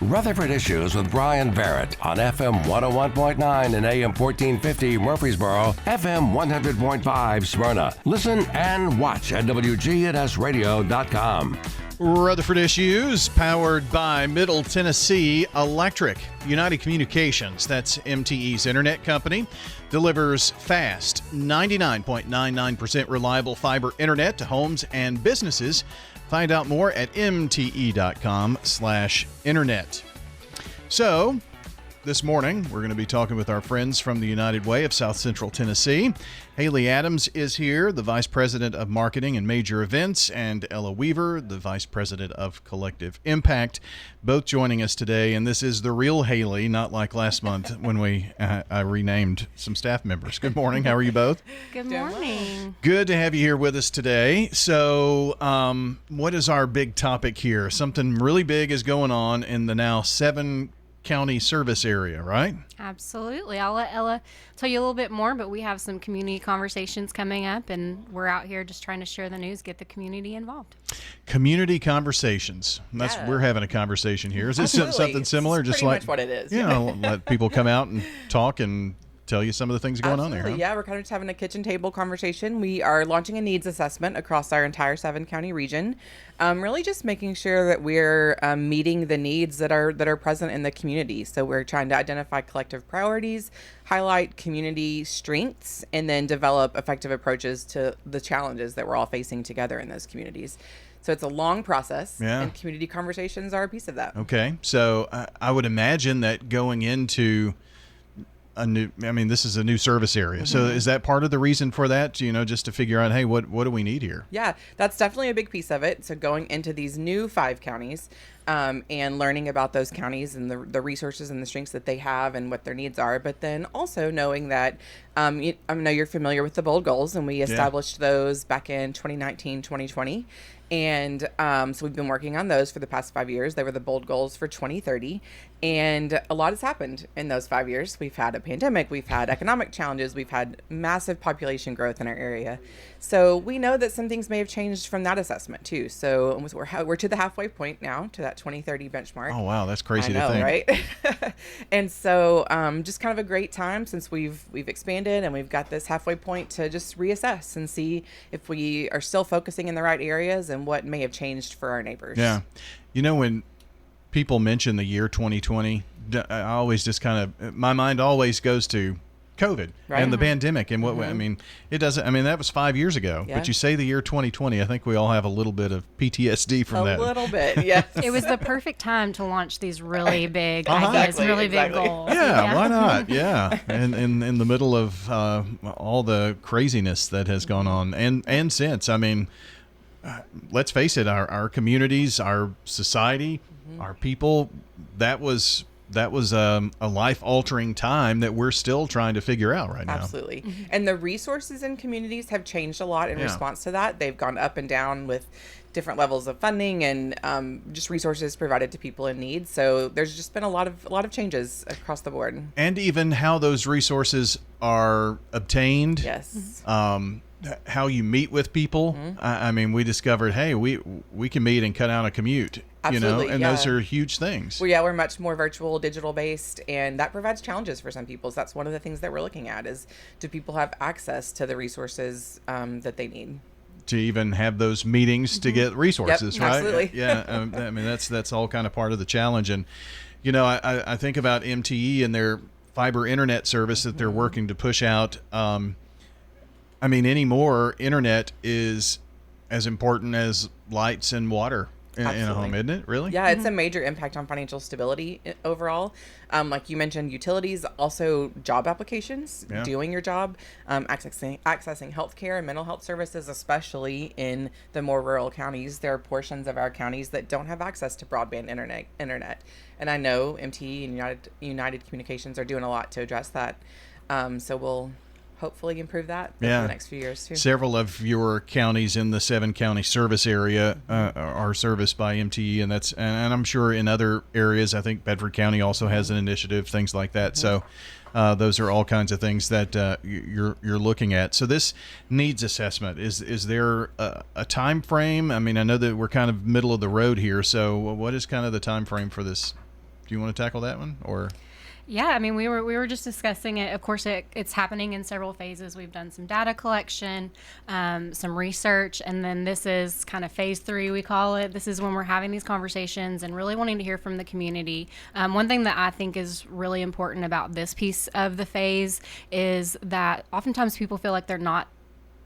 Rutherford Issues with Bryan Barrett on FM 101.9 and AM 1450 Murfreesboro, FM 100.5 Smyrna. Listen and watch at WGNSradio.com. Rutherford Issues, powered by Middle Tennessee Electric. United Communications, that's MTE's internet company, delivers fast, 99.99% reliable fiber internet to homes and businesses. Find out more at mte.com/internet. So, this morning, we're going to be talking with our friends from the United Way of South Central Tennessee. Haley Adams is here, the Vice President of Marketing and Major Events, and Ella Weaver, the Vice President of Collective Impact, both joining us today. And this is the real Haley, not like last month when I renamed some staff members. Good morning. How are you both? Good morning. Good to have you here with us today. So what is our big topic here? Something really big is going on in the now 7-county service area, right? Absolutely. I'll let Ella tell you a little bit more, but we have some community conversations coming up, and we're out here just trying to share the news, get the community involved. Community conversations. We're having a conversation here. Is this something similar? It's just pretty like much what it is. Let people come out and talk and tell you some of the things going on there. Huh? Yeah, we're kind of just having a kitchen table conversation. We are launching a needs assessment across our entire 7-county region. Really just making sure that we're meeting the needs that are present in the community. So we're trying to identify collective priorities, highlight community strengths, and then develop effective approaches to the challenges that we're all facing together in those communities. So it's a long process, and community conversations are a piece of that. Okay, so I would imagine that going into this is a new service area. Mm-hmm. So is that part of the reason for that? Just to figure out, hey, what do we need here? Yeah, that's definitely a big piece of it. So going into these new 5 counties and learning about those counties and the resources and the strengths that they have and what their needs are. But then also knowing that I know you're familiar with the bold goals, and we established those back in 2019, 2020. And so we've been working on those for the past 5 years. They were the bold goals for 2030. And a lot has happened in those 5 years. We've had a pandemic. We've had economic challenges. We've had massive population growth in our area. So we know that some things may have changed from that assessment too. So we're to the halfway point now, to that 2030 benchmark. Oh, wow. That's crazy to think. Right? And so just kind of a great time since we've expanded and we've got this halfway point to just reassess and see if we are still focusing in the right areas and what may have changed for our neighbors. Yeah. When people mention the year 2020, I always just my mind always goes to COVID and the pandemic and what it doesn't. That was 5 years ago. Yeah. But you say the year 2020, I think we all have a little bit of PTSD from that. A little bit, yes. It was the perfect time to launch these really big ideas, really big goals. Yeah, why not? Yeah, and in the middle of all the craziness that has gone on and since. Let's face it, our communities, our society, our people, that was a life-altering time that we're still trying to figure out right now. Absolutely. Mm-hmm. And the resources in communities have changed a lot in response to that. They've gone up and down with different levels of funding and just resources provided to people in need. So there's just been a lot of changes across the board. And even how those resources are obtained. Yes. How you meet with people. Mm-hmm. We discovered, hey, we can meet and cut out a commute. Absolutely, and those are huge things. Well, we're much more virtual, digital based, and that provides challenges for some people. So that's one of the things that we're looking at is, do people have access to the resources that they need? To even have those meetings to get resources, right? Absolutely. Yeah, that's all kind of part of the challenge. And, I think about MTE and their fiber internet service that they're working to push out. Anymore, internet is as important as lights and water in a home, isn't it? Really? Yeah, it's a major impact on financial stability overall. Like you mentioned, utilities, also job applications, doing your job, accessing healthcare and mental health services, especially in the more rural counties. There are portions of our counties that don't have access to broadband internet. And I know MTE and United Communications are doing a lot to address that. So we'll hopefully improve that in the next few years too. Several of your counties in the 7-county service area are serviced by MTE, and I'm sure in other areas. I think Bedford County also has an initiative, things like that. So those are all kinds of things that you're looking at. So this needs assessment, is there a time frame? I know that we're kind of middle of the road here. So what is kind of the time frame for this Do you want to tackle that one, or? Yeah, I mean, we were just discussing it. Of course, it's happening in several phases. We've done some data collection, some research, and then this is kind of phase 3, we call it. This is when we're having these conversations and really wanting to hear from the community. One thing that I think is really important about this piece of the phase is that oftentimes people feel like they're not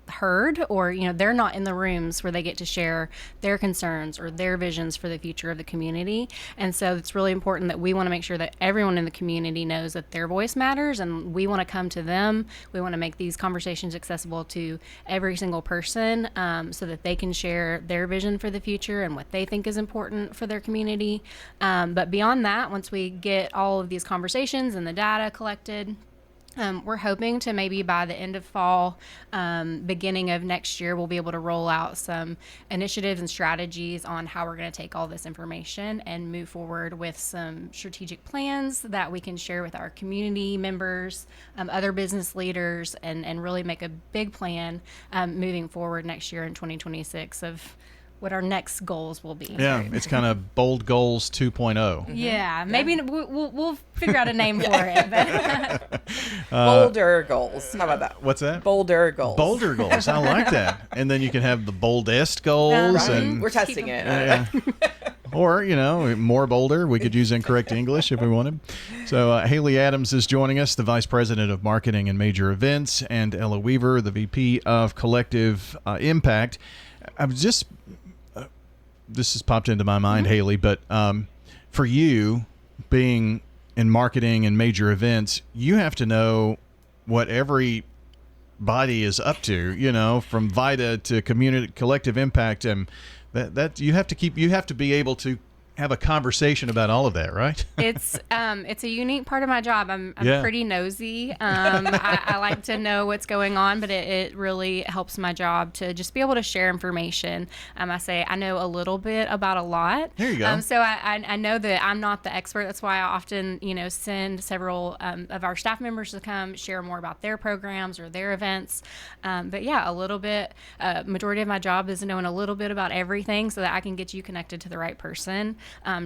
heard, or they're not in the rooms where they get to share their concerns or their visions for the future of the community. And so it's really important that we want to make sure that everyone in the community knows that their voice matters, and we want to come to them. We want to make these conversations accessible to every single person, so that they can share their vision for the future and what they think is important for their community. But beyond that, once we get all of these conversations and the data collected, we're hoping to maybe by the end of fall, beginning of next year, we'll be able to roll out some initiatives and strategies on how we're going to take all this information and move forward with some strategic plans that we can share with our community members, other business leaders, and really make a big plan moving forward next year in 2026 of what our next goals will be. Yeah, it's kind of Bold Goals 2.0. Yeah, maybe we'll figure out a name for it. But Bolder goals. How about that? What's that? Bolder goals. Bolder goals. I like that. And then you can have the boldest goals. Right. And We're testing it. Or, more bolder. We could use incorrect English if we wanted. So Haley Adams is joining us, the Vice President of Marketing and Major Events, and Ella Weaver, the VP of Collective Impact. This has popped into my mind, Haley, but for you, being in marketing and major events, you have to know what every body is up to, from VITA to community collective impact, and that you have to be able to have a conversation about all of that, right? It's a unique part of my job. I'm pretty nosy. I like to know what's going on, but it really helps my job to just be able to share information. I say I know a little bit about a lot. There you go. So I know that I'm not the expert. That's why I often send several of our staff members to come share more about their programs or their events. But yeah, a little bit. Majority of my job is knowing a little bit about everything so that I can get you connected to the right person.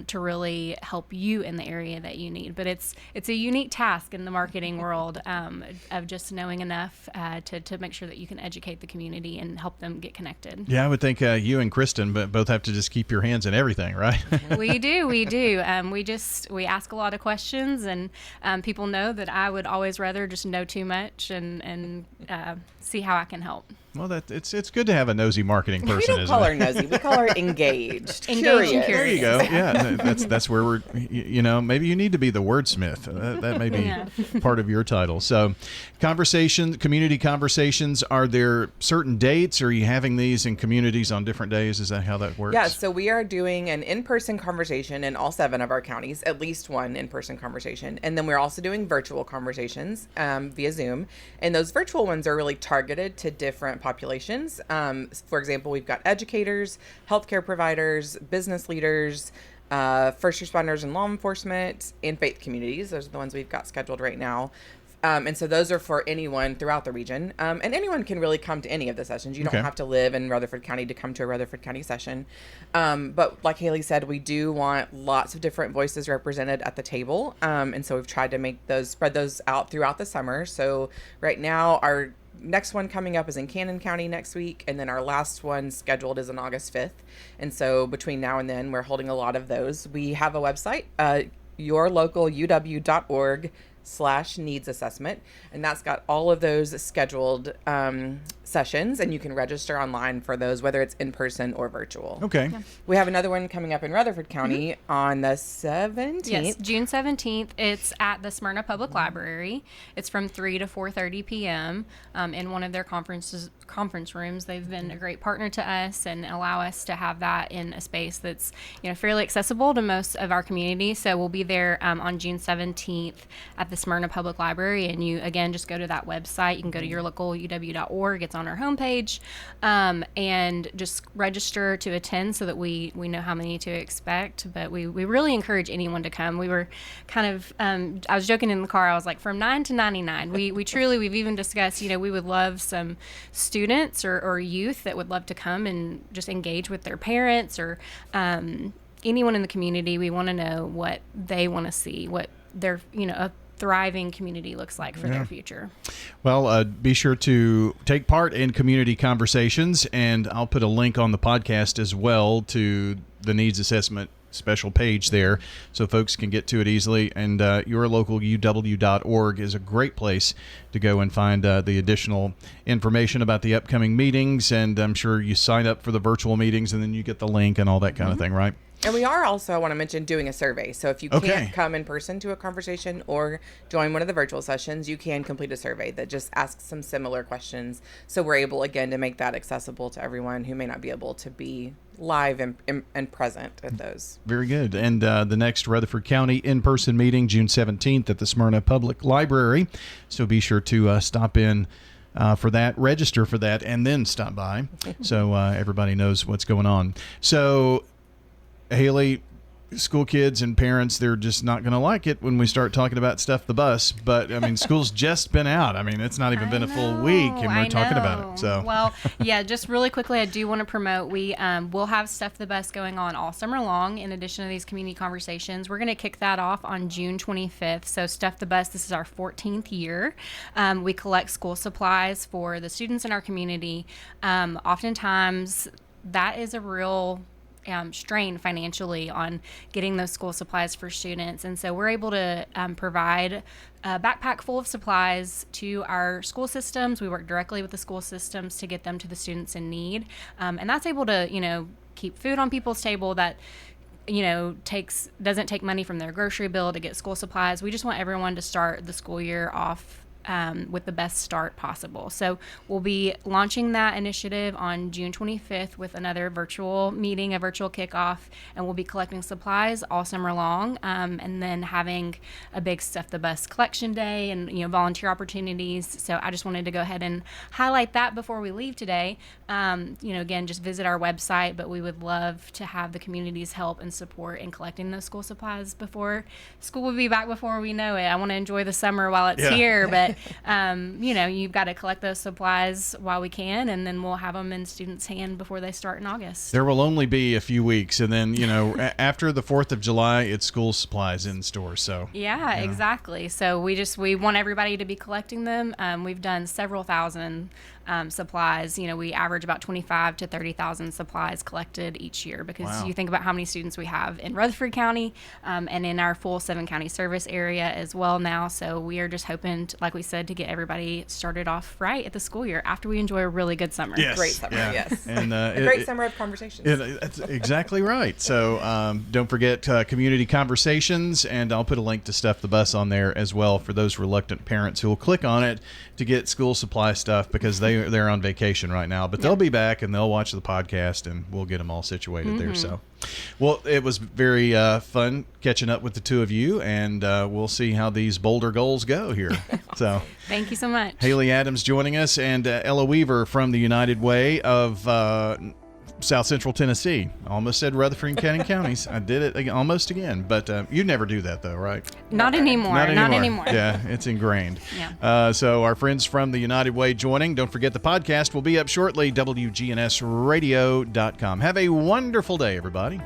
To really help you in the area that you need. But it's a unique task in the marketing world of just knowing enough to make sure that you can educate the community and help them get connected. Yeah, I would think you and Kristen both have to just keep your hands in everything, right? We do. We ask a lot of questions, and people know that I would always rather just know too much and see how I can help. Well, it's good to have a nosy marketing person. We don't call her nosy. We call her engaged. Engaged and curious. There you go. Yeah, that's where we're. Maybe you need to be the wordsmith. That may be part of your title. So, community conversations. Are there certain dates? Or are you having these in communities on different days? Is that how that works? Yeah. So we are doing an in-person conversation in all 7 of our counties, at least one in-person conversation, and then we're also doing virtual conversations via Zoom. And those virtual ones are really targeted to different populations. For example, we've got educators, healthcare providers, business leaders, first responders and law enforcement, and faith communities. Those are the ones we've got scheduled right now. And so those are for anyone throughout the region. And anyone can really come to any of the sessions. You don't have to live in Rutherford County to come to a Rutherford County session. But like Haley said, we do want lots of different voices represented at the table. And so we've tried to spread those out throughout the summer. So right now, our next one coming up is in Cannon County next week, and then our last one scheduled is on August 5th. And so between now and then, we're holding a lot of those. We have a website, yourlocaluw.org/needs assessment, and that's got all of those scheduled sessions, and you can register online for those, whether it's in person or virtual. Okay. Yeah. We have another one coming up in Rutherford County on the 17th. Yes, June 17th. It's at the Smyrna Public Library. It's from 3 to 4:30 p.m. In one of their conference rooms. They've been a great partner to us and allow us to have that in a space that's fairly accessible to most of our community. So we'll be there on June 17th at the Smyrna Public Library, and you again just go to that website. You can go to yourlocaluw.org. It's on our homepage, and just register to attend so that we know how many to expect. But we really encourage anyone to come. We were kind of I was joking in the car. I was like, from 9 to 99. We truly, we've even discussed, we would love some students or youth that would love to come and just engage with their parents or anyone in the community, we want to know what they want to see, what their, a thriving community looks like for their future. Well, be sure to take part in community conversations, and I'll put a link on the podcast as well to the needs assessment special page there so folks can get to it easily. And yourlocaluw.org is a great place to go and find the additional information about the upcoming meetings. And I'm sure you sign up for the virtual meetings and then you get the link and all that kind of thing, right? And we are also, I want to mention, doing a survey. So if you can't come in person to a conversation or join one of the virtual sessions, you can complete a survey that just asks some similar questions. So we're able, again, to make that accessible to everyone who may not be able to be live and present at those. Very good. And the next Rutherford County in-person meeting, June 17th at the Smyrna Public Library. So be sure to stop in for that, register for that, and then stop by so everybody knows what's going on. So, Haley, school kids and parents, they're just not going to like it when we start talking about Stuff the Bus. But, I mean, school's just been out. I mean, it's not even been a full week, and we're talking about it. So, well, yeah, just really quickly, I do want to promote. We will have Stuff the Bus going on all summer long in addition to these community conversations. We're going to kick that off on June 25th. So, Stuff the Bus, this is our 14th year. We collect school supplies for the students in our community. Oftentimes, that is a real strain financially on getting those school supplies for students. And so we're able to provide a backpack full of supplies to our school systems. We work directly with the school systems to get them to the students in need. And that's able to, keep food on people's table that doesn't take money from their grocery bill to get school supplies. We just want everyone to start the school year off with the best start possible. So we'll be launching that initiative on June 25th with another virtual meeting, a virtual kickoff, and we'll be collecting supplies all summer long, and then having a big Stuff the Bus collection day and volunteer opportunities. So I just wanted to go ahead and highlight that before we leave today. Again, just visit our website, but we would love to have the community's help and support in collecting those school supplies before school will be back before we know it. I want to enjoy the summer while it's here, but you've got to collect those supplies while we can, and then we'll have them in students' hand before they start in August. There will only be a few weeks, and then, after the 4th of July, it's school supplies in store. So yeah, exactly. So we want everybody to be collecting them. We've done several thousand supplies. We average about 25 to 30,000 supplies collected each year because you think about how many students we have in Rutherford County and in our full 7-county service area as well now. So we are just hoping, like we said, to get everybody started off right at the school year after we enjoy a really good summer. Yes. Great summer, yes. And a great summer of conversations. That's exactly right. So don't forget community conversations, and I'll put a link to Stuff the Bus on there as well for those reluctant parents who will click on it to get school supply stuff because they're on vacation right now. But they'll be back, and they'll watch the podcast, and we'll get them all situated there. So, well, it was very fun catching up with the two of you, and we'll see how these Boulder goals go here. So, thank you so much. Haley Adams joining us, and Ella Weaver from the United Way of South Central Tennessee. Almost said Rutherford and Cannon counties. I did it almost again, but you never do that though, right? Not anymore. Not anymore. Yeah, it's ingrained. Yeah. So our friends from the United Way joining. Don't forget the podcast will be up shortly, WGNSradio.com. Have a wonderful day, everybody.